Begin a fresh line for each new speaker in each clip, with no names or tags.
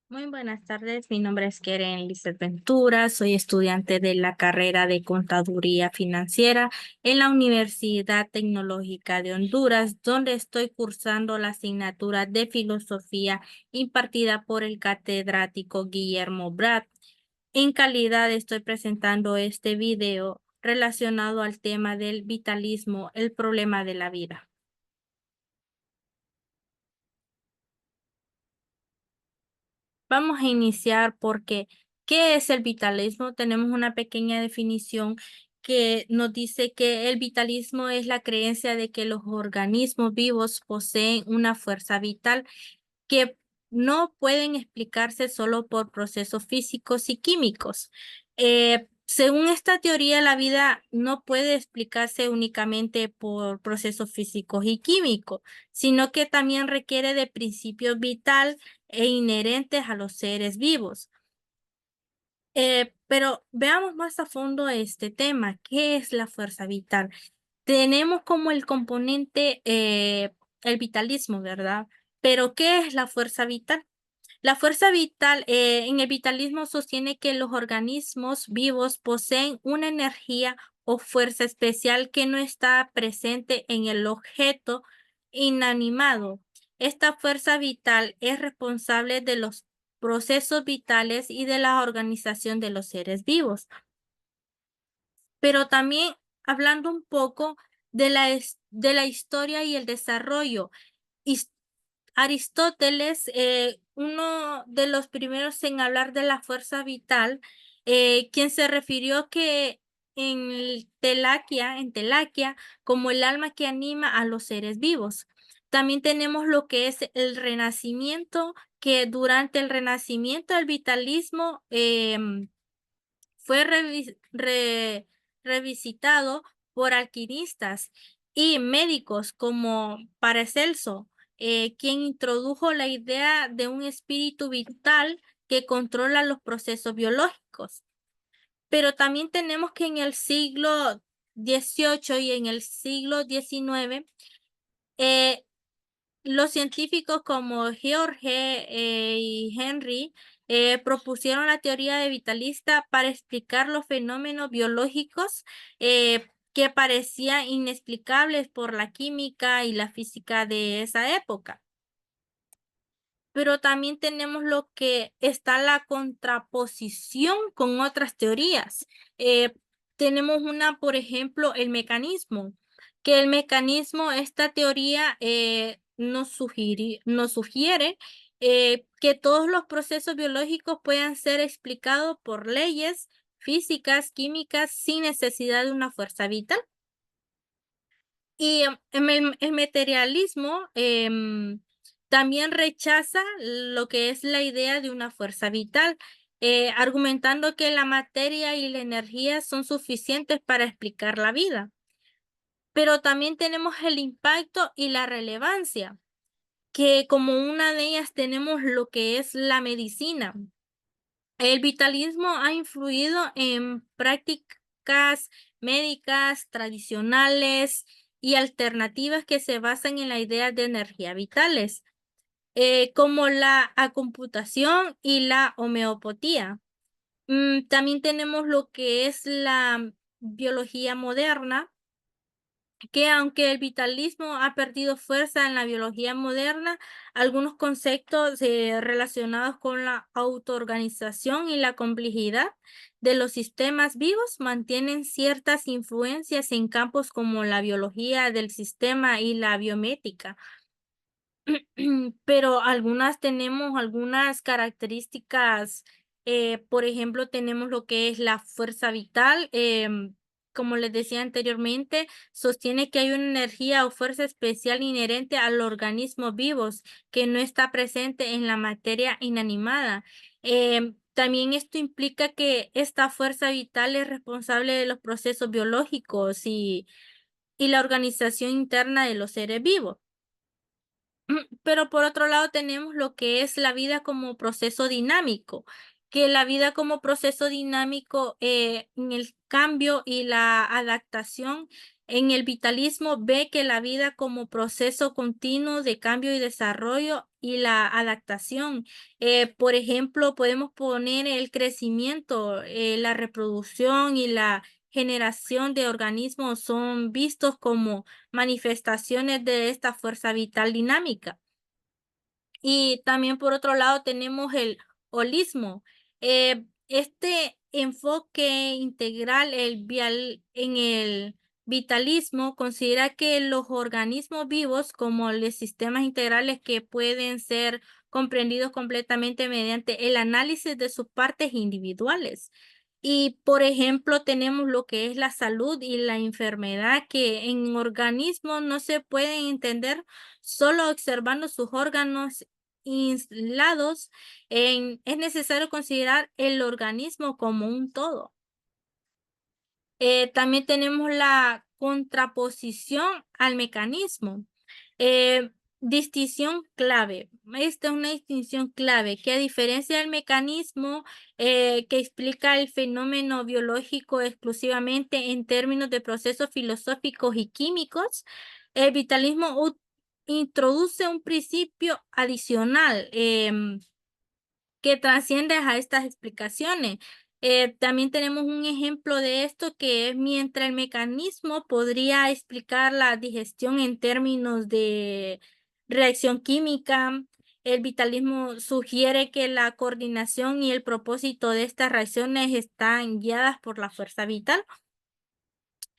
Muy buenas tardes, mi nombre es Keren Lizeth Ventura, soy estudiante de la carrera de Contaduría Financiera en la Universidad Tecnológica de Honduras, donde estoy cursando la asignatura de Filosofía impartida por el catedrático Guillermo Brad. En calidad estoy presentando este video relacionado al tema del vitalismo, el problema de la vida. Vamos a iniciar porque, ¿qué es el vitalismo? Tenemos una pequeña definición que nos dice que el vitalismo es la creencia de que los organismos vivos poseen una fuerza vital que no pueden explicarse solo por procesos físicos y químicos. Según esta teoría, la vida no puede explicarse únicamente por procesos físicos y químicos, sino que también requiere de principios vital e inherentes a los seres vivos. Pero veamos más a fondo este tema. ¿Qué es la fuerza vital? Tenemos como el componente el vitalismo, ¿verdad? Pero ¿qué es la fuerza vital? La fuerza vital en el vitalismo sostiene que los organismos vivos poseen una energía o fuerza especial que no está presente en el objeto inanimado. Esta fuerza vital es responsable de los procesos vitales y de la organización de los seres vivos. Pero también hablando un poco de la historia y el desarrollo. His- Aristóteles, uno de los primeros en hablar de la fuerza vital, quien se refirió que en Telaquia, como el alma que anima a los seres vivos. También tenemos lo que es el Renacimiento, que durante el Renacimiento el vitalismo fue revisitado por alquimistas y médicos como Paracelso, quien introdujo la idea de un espíritu vital que controla los procesos biológicos. Pero también tenemos que en el siglo XVIII y en el siglo XIX, eh, los científicos como George y Henry propusieron la teoría de vitalista para explicar los fenómenos biológicos que parecían inexplicables por la química y la física de esa época. Pero también tenemos lo que está la contraposición con otras teorías. Eh, Tenemos una, por ejemplo, el mecanismo, que el mecanismo, esta teoría nos sugiere que todos los procesos biológicos puedan ser explicados por leyes físicas, químicas, sin necesidad de una fuerza vital. Y el materialismo también rechaza lo que es la idea de una fuerza vital, argumentando que la materia y la energía son suficientes para explicar la vida. Pero también tenemos el impacto y la relevancia, que como una de ellas tenemos lo que es la medicina. El vitalismo ha influido en prácticas médicas tradicionales y alternativas que se basan en la idea de energía vitales, como la acupuntura y la homeopatía. También tenemos lo que es la biología moderna, que aunque el vitalismo ha perdido fuerza en la biología moderna, algunos conceptos relacionados con la autoorganización y la complejidad de los sistemas vivos mantienen ciertas influencias en campos como la biología del sistema y la biométrica. Pero algunas tenemos algunas características, por ejemplo, tenemos lo que es la fuerza vital, como les decía anteriormente, sostiene que hay una energía o fuerza especial inherente al organismo vivos que no está presente en la materia inanimada. También esto implica que esta fuerza vital es responsable de los procesos biológicos y la organización interna de los seres vivos. Pero por otro lado tenemos lo que es la vida como proceso dinámico, que la vida como proceso dinámico en el cambio y la adaptación En el vitalismo ve que la vida como proceso continuo de cambio y desarrollo y la adaptación. Por ejemplo, podemos poner el crecimiento, la reproducción y la generación de organismos son vistos como manifestaciones de esta fuerza vital dinámica. Y también por otro lado tenemos el holismo. Este enfoque integral en el vitalismo considera que los organismos vivos, como los sistemas integrales que pueden ser comprendidos completamente mediante el análisis de sus partes individuales. Y, por ejemplo, tenemos lo que es la salud y la enfermedad, que en organismos no se pueden entender solo observando sus órganos aislados. Es necesario considerar el organismo como un todo. También tenemos la contraposición al mecanismo. Eh, Distinción clave. Esta es una distinción clave que, a diferencia del mecanismo que explica el fenómeno biológico exclusivamente en términos de procesos filosóficos y químicos, el vitalismo introduce un principio adicional. Que trasciende a estas explicaciones. También tenemos un ejemplo de esto, que es mientras el mecanismo podría explicar la digestión en términos de reacción química, el vitalismo sugiere que la coordinación y el propósito de estas reacciones están guiadas por la fuerza vital.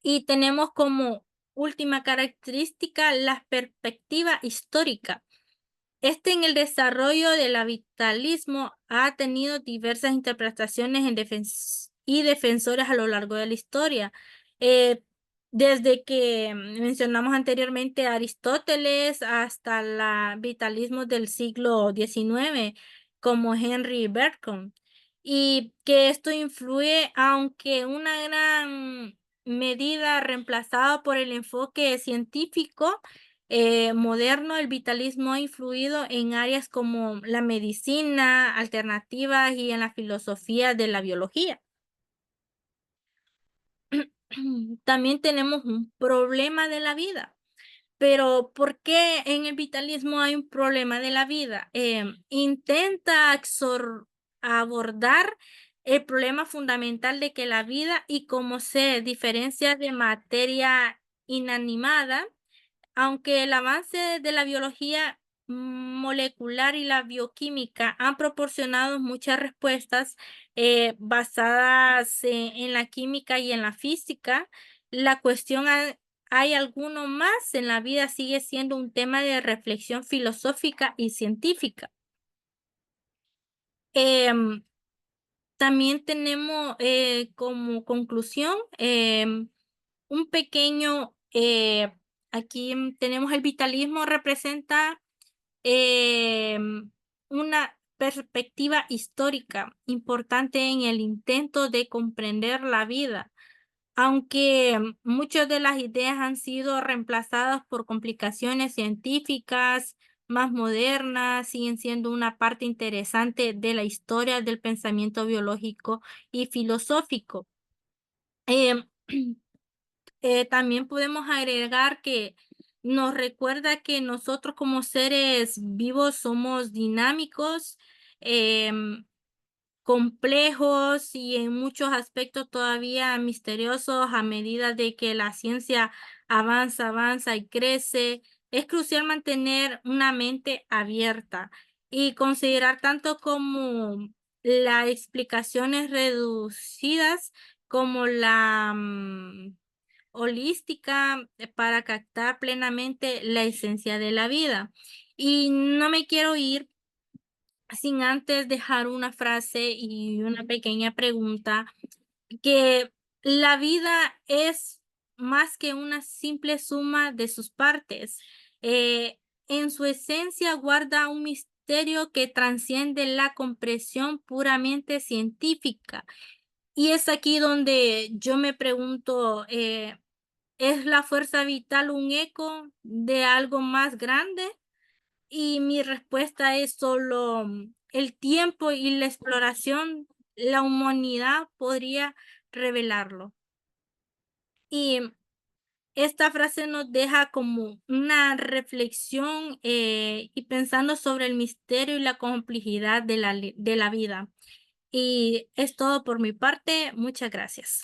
Y tenemos como última característica la perspectiva histórica. En el desarrollo del vitalismo ha tenido diversas interpretaciones y defensores a lo largo de la historia. Eh, Desde que mencionamos anteriormente a Aristóteles hasta el vitalismo del siglo XIX, como Henry Bergson, y que esto influye, aunque una gran medida reemplazada por el enfoque científico moderno. El vitalismo ha influido en áreas como la medicina alternativa y en la filosofía de la biología. También tenemos un problema de la vida. Pero ¿por qué en el vitalismo hay un problema de la vida? Intenta abordar el problema fundamental de que la vida, y cómo se diferencia de materia inanimada, aunque el avance de la biología molecular y la bioquímica han proporcionado muchas respuestas basadas en la química y en la física, la cuestión ¿hay alguno más en la vida? Sigue siendo un tema de reflexión filosófica y científica. Em, También tenemos como conclusión un pequeño, aquí tenemos el vitalismo representa una perspectiva histórica importante en el intento de comprender la vida. Aunque muchas de las ideas han sido reemplazadas por complicaciones científicas más modernas, siguen siendo una parte interesante de la historia del pensamiento biológico y filosófico. Em, También podemos agregar que nos recuerda que nosotros como seres vivos somos dinámicos, em, complejos y en muchos aspectos todavía misteriosos a medida de que la ciencia avanza y crece. Es crucial mantener una mente abierta y considerar tanto como las explicaciones reducidas como la holística para captar plenamente la esencia de la vida. Y no me quiero ir sin antes dejar una frase y una pequeña pregunta, que la vida es más que una simple suma de sus partes. En su esencia guarda un misterio que trasciende la comprensión puramente científica. Y es aquí donde yo me pregunto, ¿es la fuerza vital un eco de algo más grande? Y mi respuesta es solo el tiempo y la exploración, la humanidad podría revelarlo. Y esta frase nos deja como una reflexión y pensando sobre el misterio y la complejidad de la vida. Y es todo por mi parte. Muchas gracias.